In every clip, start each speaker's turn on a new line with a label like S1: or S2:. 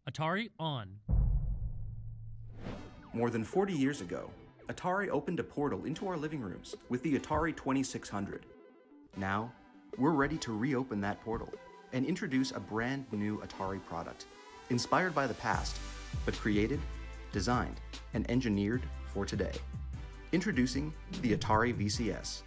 S1: Atari on.
S2: More than 40 years ago, Atari opened a portal into our living rooms with the Atari 2600. Now, we're ready to reopen that portal and introduce a brand new Atari product, inspired by the past, but created, designed, and engineered for today. Introducing the Atari VCS.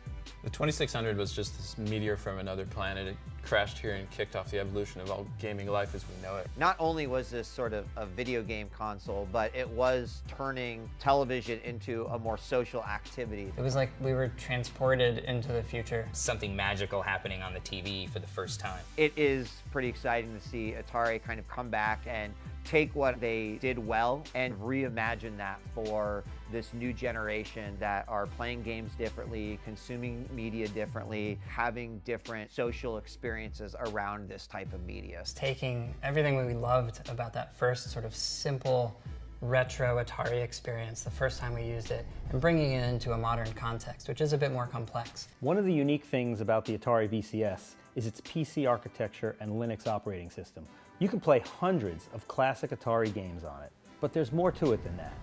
S3: The 2600 was just this meteor from another planet. It crashed here and kicked off the evolution of all gaming life as we know it.
S4: Not only was this sort of a video game console, but it was turning television into a more social activity.
S5: It was like we were transported into the future.
S6: Something magical happening on the TV for the first time.
S4: It is pretty exciting to see Atari kind of come back and take what they did well and reimagine that for this new generation that are playing games differently, consuming media differently, having different social experiences around this type of media.
S5: Taking everything we loved about that first sort of simple retro Atari experience, the first time we used it, and bringing it into a modern context, which is a bit more complex.
S7: One of the unique things about the Atari VCS is its PC architecture and Linux operating system. You can play hundreds of classic Atari games on it, but there's more to it than that.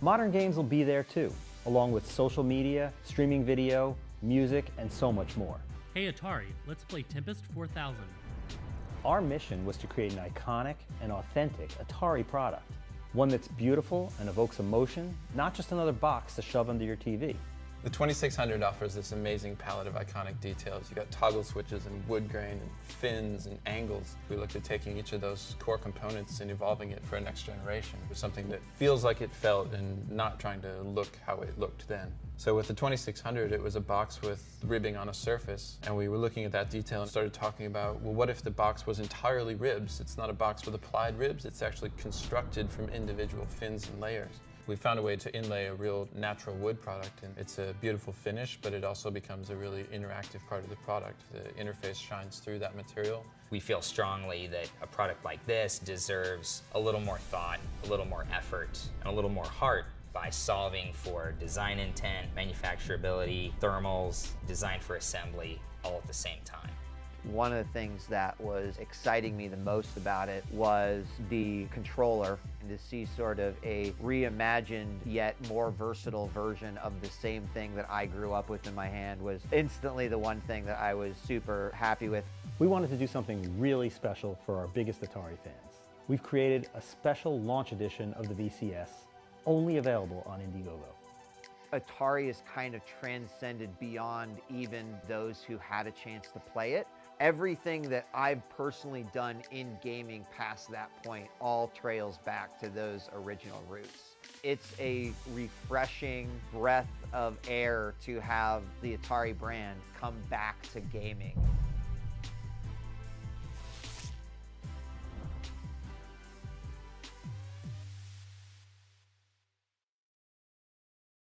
S7: Modern games will be there too, along with social media, streaming video, music, and so much more.
S1: Hey Atari, let's play Tempest 4000.
S7: Our mission was to create an iconic and authentic Atari product, one that's beautiful and evokes emotion, not just another box to shove under your TV.
S3: The 2600 offers this amazing palette of iconic details. You got toggle switches and wood grain and fins and angles. We looked at taking each of those core components and evolving it for a next generation. It was something that feels like it felt and not trying to look how it looked then. So with the 2600, it was a box with ribbing on a surface, and we were looking at that detail and started talking about, well, what if the box was entirely ribs? It's not a box with applied ribs, it's actually constructed from individual fins and layers. We found a way to inlay a real natural wood product, and it's a beautiful finish, but it also becomes a really interactive part of the product. The interface shines through that material.
S6: We feel strongly that a product like this deserves a little more thought, a little more effort, and a little more heart by solving for design intent, manufacturability, thermals, design for assembly, all at the same time.
S4: One of the things that was exciting me the most about it was the controller, and to see sort of a reimagined yet more versatile version of the same thing that I grew up with in my hand was instantly the one thing that I was super happy with.
S7: We wanted to do something really special for our biggest Atari fans. We've created a special launch edition of the VCS, only available on Indiegogo.
S4: Atari has kind of transcended beyond even those who had a chance to play it. Everything that I've personally done in gaming past that point all trails back to those original roots. It's a refreshing breath of air to have the Atari brand come back to gaming.